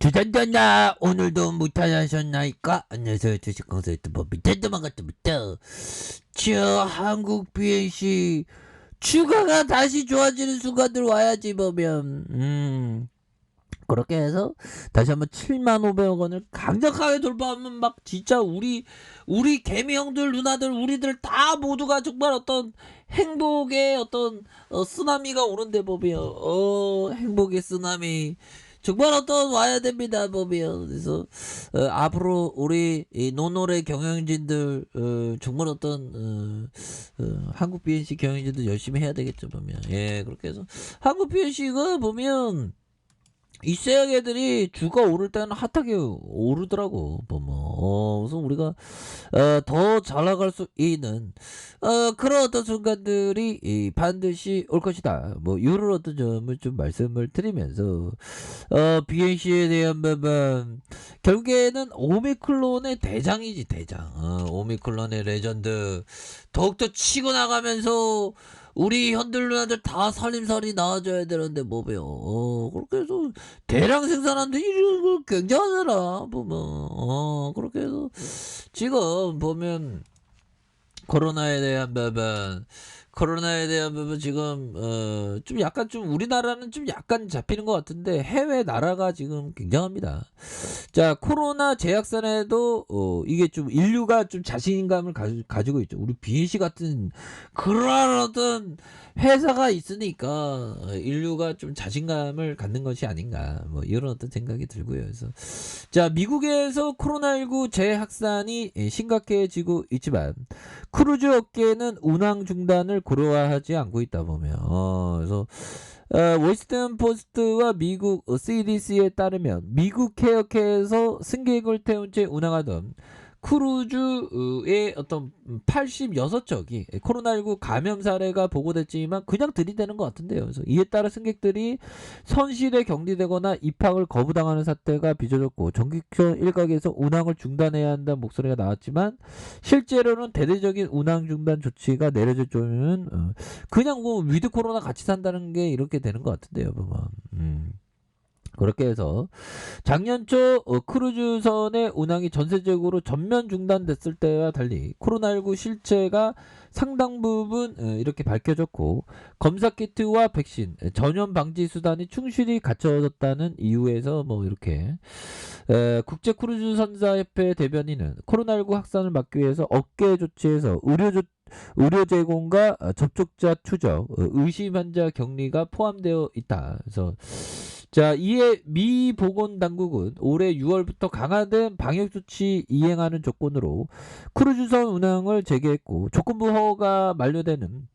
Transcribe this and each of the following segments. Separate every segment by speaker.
Speaker 1: 주전전나 오늘도 못하셨나이까? 안녕하세요. 주식강사 유튜버 미텐드만 같습니다. 저 한국 BNC 주가가 다시 좋아지는 순간들 와야지 보면 그렇게 해서 다시 한번 75,500원을 강력하게 돌파하면 막 진짜 우리 개미 형들 누나들 우리들 다 모두가 정말 어떤 행복의 어떤 쓰나미가 오는데 보면 행복의 쓰나미 정말 어떤 와야 됩니다 보면. 그래서 앞으로 우리 이 노노래 경영진들 정말 어떤 한국 BNC 경영진들 열심히 해야 되겠죠 보면. 예, 그렇게 해서 한국 BNC가 보면 이세영 애들이 주가 오를 때는 핫하게 오르더라고 보면. 그래서 우리가 더 잘 나갈 수 있는 그런 어떤 순간들이 반드시 올 것이다. 뭐 이런 어떤 점을 좀 말씀을 드리면서 BNC에 대한 부분 결국에는 오미클론의 대장이지 대장. 오미클론의 레전드 더욱더 치고 나가면서 우리 현들 누나들 다 살림살이 나와줘야 되는데 뭐배요. 그렇게 해서 대량 생산하는데 이거 굉장하더라 보면. 그렇게 해서 지금 보면 코로나에 대한 부분 지금 좀 약간 좀 우리나라는 좀 약간 잡히는 것 같은데 해외 나라가 지금 굉장합니다. 자, 코로나 제약산에도 이게 좀 인류가 좀 자신감을 가지고 있죠. 우리 BNC 같은 그런 어떤 회사가 있으니까 인류가 좀 자신감을 갖는 것이 아닌가 뭐 이런 어떤 생각이 들고요. 그래서 자, 미국에서 코로나19 재확산이 심각해지고 있지만 크루즈 업계는 운항 중단을 고려하지 않고 있다 보면. 그래서 워싱턴 포스트와 미국 CDC에 따르면 미국 케어케에서 승객을 태운 채 운항하던 크루즈의 어떤 86척이 코로나19 감염 사례가 보고됐지만 그냥 들이대는 것 같은데요. 그래서 이에 따라 승객들이 선실에 격리되거나 입항을 거부당하는 사태가 빚어졌고 전기권 일각에서 운항을 중단해야 한다는 목소리가 나왔지만 실제로는 대대적인 운항 중단 조치가 내려질 줄은 그냥 뭐 위드 코로나 같이 산다는 게 이렇게 되는 것 같은데요. 보면. 그렇게 해서 작년 초 크루즈선의 운항이 전세적으로 전면 중단됐을 때와 달리 코로나19 실체가 상당 부분 이렇게 밝혀졌고 검사키트와 백신, 전염 방지 수단이 충실히 갖춰졌다는 이유에서 뭐 이렇게 국제 크루즈 선사협회 대변인은 코로나19 확산을 막기 위해서 업계 조치에서 의료 제공과 접촉자 추적, 의심 환자 격리가 포함되어 있다. 그래서 자, 이에 미 보건당국은 올해 6월부터 강화된 방역조치 이행하는 조건으로 크루즈선 운항을 재개했고 조건부 허가가 만료되는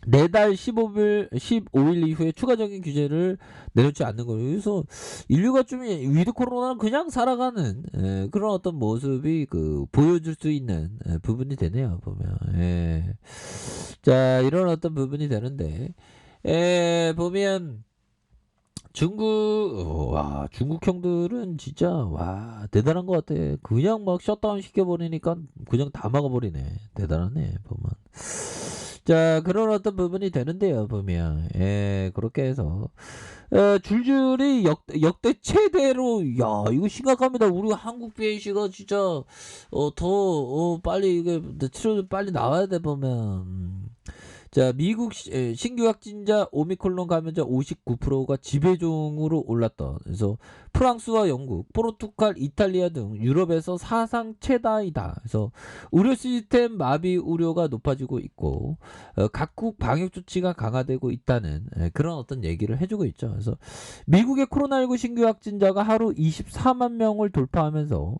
Speaker 1: 내달 15일 이후에 추가적인 규제를 내놓지 않는 거예요. 그래서 인류가 좀 위드 코로나는 그냥 살아가는 그런 어떤 모습이 보여줄 수 있는 부분이 되네요. 보면. 자, 이런 어떤 부분이 되는데 보면 중국 형들은 진짜 대단한 것 같아. 그냥 막 셧다운 시켜버리니까 그냥 다 막아버리네. 대단하네 보면. 자, 그런 어떤 부분이 되는데요 보면. 그렇게 해서 줄줄이 역대 최대로 이거 심각합니다. 우리 한국 BNC가 진짜 더 빨리 이게 치료 빨리 나와야 돼 보면. 자, 미국 신규 확진자 오미크론 감염자 59%가 지배종으로 올랐던. 그래서 프랑스와 영국, 포르투갈, 이탈리아 등 유럽에서 사상 최다이다. 그래서 의료 시스템 마비 우려가 높아지고 있고 각국 방역 조치가 강화되고 있다는 그런 어떤 얘기를 해주고 있죠. 그래서 미국의 코로나19 신규 확진자가 하루 24만 명을 돌파하면서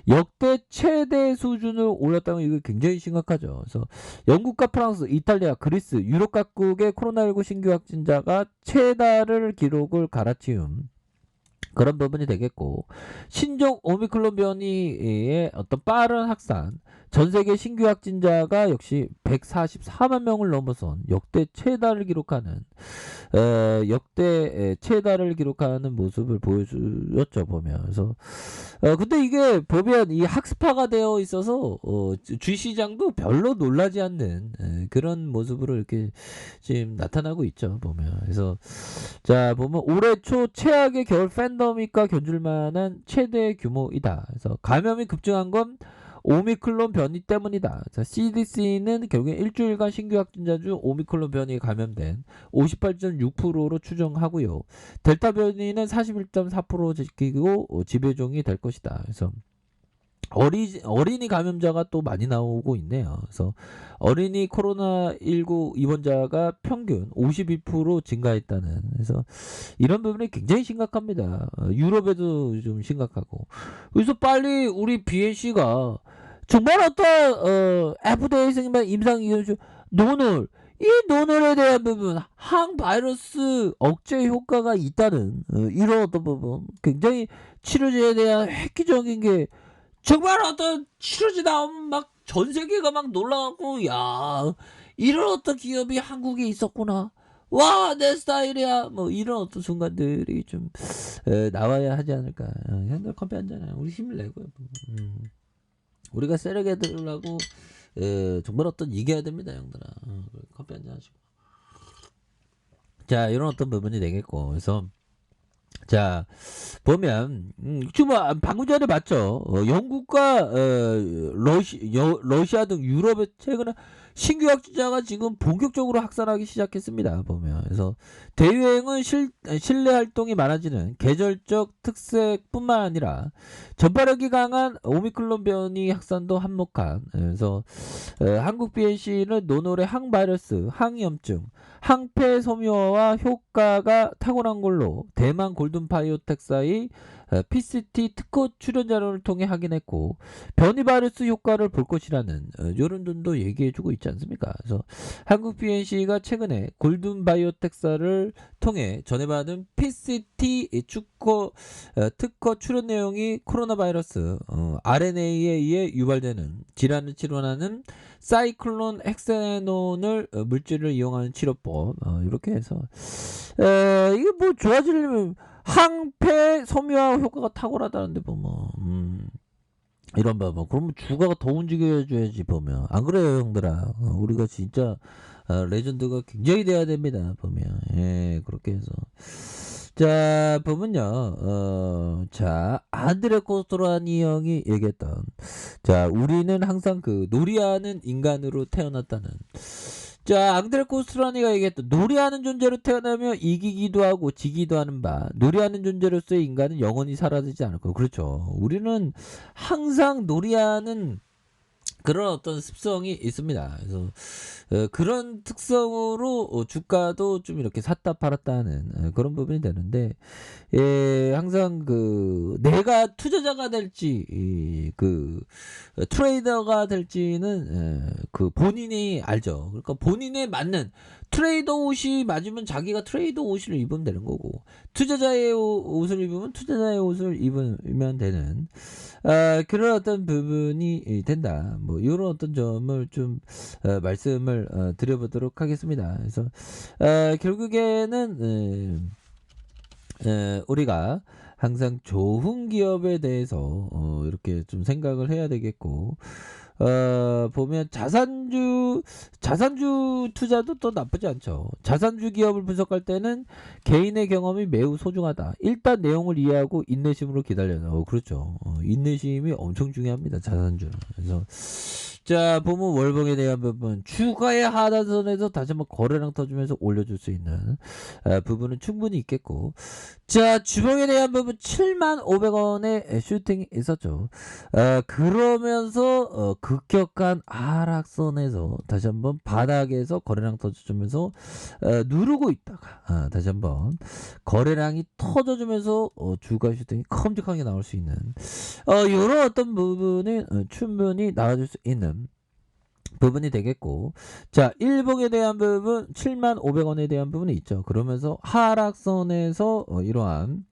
Speaker 1: 역대 최대 수준을 올렸다면 이거 굉장히 심각하죠. 그래서 영국과 프랑스, 이탈리아, 그리스, 유럽 각국의 코로나19 신규 확진자가 최다를 기록을 갈아치운 그런 부분이 되겠고 신종 오미크론 변이의 어떤 빠른 확산 전 세계 신규 확진자가 역시 144만 명을 넘어선 역대 최다를 기록하는 모습을 보여주었죠 보면. 그래서 근데 이게 보면 이 학습화가 되어 있어서 주시장도 별로 놀라지 않는 그런 모습으로 이렇게 지금 나타나고 있죠 보면. 그래서 자 보면 올해 초 최악의 겨울 팬데믹과 견줄 만한 최대 규모이다. 그래서 감염이 급증한 건 오미클론 변이 때문이다. 자, CDC는 결국에 일주일간 신규 확진자 중 오미클론 변이에 감염된 58.6%로 추정하고요. 델타 변이는 41.4% 지키고 지배종이 될 것이다. 그래서 어린이 감염자가 또 많이 나오고 있네요. 그래서 어린이 코로나19 입원자가 평균 52% 증가했다는. 그래서 이런 부분이 굉장히 심각합니다. 유럽에도 좀 심각하고. 그래서 빨리 우리 BNC가 정말 어떤 FDA 승인만 임상 이용주 논을 이 논을에 대한 부분 항바이러스 억제 효과가 있다는 이런 어떤 부분 굉장히 치료제에 대한 획기적인 게 정말 어떤 치료제 나오면 막 전 세계가 막 놀라갖고 야 이런 어떤 기업이 한국에 있었구나. 와 내 스타일이야. 뭐 이런 어떤 순간들이 좀 나와야 하지 않을까. 형들 커피 한잔해. 우리 힘을 내고요. 우리가 세력에 들으려고 정말 어떤 이겨야 됩니다 형들아. 커피 한잔 하시고. 자 이런 어떤 부분이 되겠고. 그래서 자 보면 지금 방금 전에 봤죠. 영국과 러시아 등 유럽의 최근에 신규 확진자가 지금 본격적으로 확산하기 시작했습니다 보면. 그래서 대유행은 실내 활동이 많아지는 계절적 특색뿐만 아니라 전파력이 강한 오미클론 변이 확산도 한몫한. 그래서 한국 BNC는 노놀의 항바이러스, 항염증, 항폐섬유화와 효과가 탁월한 걸로 대만 골든바이오텍사의 PCT 특허 출연 자료를 통해 확인했고 변이 바이러스 효과를 볼 것이라는 이런 등도 얘기해주고 있지 않습니까? 그래서 한국 BNC가 최근에 골든바이오텍사를 통해 전해받은 PCT 특허 출연 내용이 코로나 바이러스 RNA에 의해 유발되는 질환을 치료하는 사이클론 헥세논을 물질을 이용하는 치료법 이렇게 해서 이게 뭐 좋아지려면 항폐 섬유화 효과가 탁월하다는데 보면 이런 봐 그러면 주가가 더 움직여줘야지 보면. 안 그래요 형들아. 우리가 진짜 레전드가 굉장히 돼야 됩니다 보면. 예 그렇게 해서 자 보면요 자 안드레 코스토라니 형이 얘기했던 자 우리는 항상 그 놀이하는 인간으로 태어났다는. 자 앙드레 코스토라니가 얘기했던 놀이하는 존재로 태어나면 이기기도 하고 지기도 하는 바 놀이하는 존재로서의 인간은 영원히 사라지지 않을 거. 그렇죠. 우리는 항상 놀이하는 그런 어떤 습성이 있습니다. 그래서 그런 특성으로 주가도 좀 이렇게 샀다 팔았다 하는 그런 부분이 되는데 항상 그 내가 투자자가 될지 그 트레이더가 될지는 그 본인이 알죠. 그러니까 본인에 맞는 트레이더 옷이 맞으면 자기가 트레이더 옷을 입으면 되는 거고 투자자의 옷을 입으면 투자자의 옷을 입으면 되는 그런 어떤 부분이 된다. 뭐 이런 어떤 점을 좀 말씀을 드려보도록 하겠습니다. 그래서 결국에는 우리가 항상 좋은 기업에 대해서 이렇게 좀 생각을 해야 되겠고 보면 자산주 투자도 또 나쁘지 않죠. 자산주 기업을 분석할 때는 개인의 경험이 매우 소중하다. 일단 내용을 이해하고 인내심으로 기다려라. 그렇죠. 인내심이 엄청 중요합니다. 자산주는. 그래서 자 보면 월봉에 대한 부분 주가의 하단선에서 다시 한번 거래량 터주면서 올려줄 수 있는 부분은 충분히 있겠고 자 주봉에 대한 부분 75,000원의 슈팅이 있었죠. 그러면서 급격한 하락선에서 다시 한번 바닥에서 거래량 터져주면서 누르고 있다가 다시 한번 거래량이 터져주면서 주가 슈팅이 큼직하게 나올 수 있는 이런 어떤 부분이 충분히 나와줄 수 있는 부분이 되겠고 자 일봉에 대한 부분 75,000원에 대한 부분이 있죠. 그러면서 하락선에서 이러한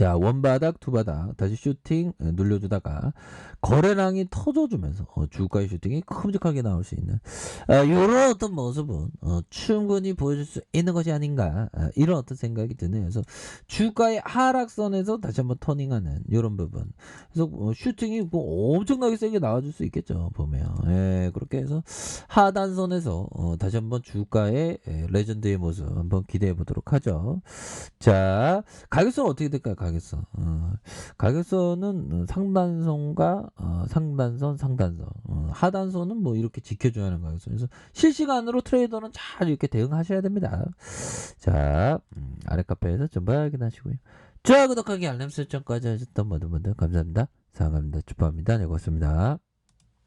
Speaker 1: 자, 원바닥, 투바닥, 다시 슈팅 눌려주다가 거래량이 터져주면서 주가의 슈팅이 큼직하게 나올 수 있는 이런 어떤 모습은 충분히 보여줄 수 있는 것이 아닌가 이런 어떤 생각이 드네요. 그래서 주가의 하락선에서 다시 한번 터닝하는 이런 부분. 그래서 슈팅이 뭐 엄청나게 세게 나와줄 수 있겠죠. 보면 예, 그렇게 해서 하단선에서 다시 한번 주가의 레전드의 모습 한번 기대해 보도록 하죠. 자, 가격선은 어떻게 될까요? 가격선. 가격선은 상단선과 상단선. 하단선은 뭐 이렇게 지켜줘야 하는 가격선. 그래서 실시간으로 트레이더는 잘 이렇게 대응하셔야 됩니다. 자, 아래 카페에서 전부 확인하시고요. 좋아요, 구독하기, 알람 설정까지 하셨던 모든 분들 감사합니다. 사랑합니다. 축복합니다. 네, 고맙습니다.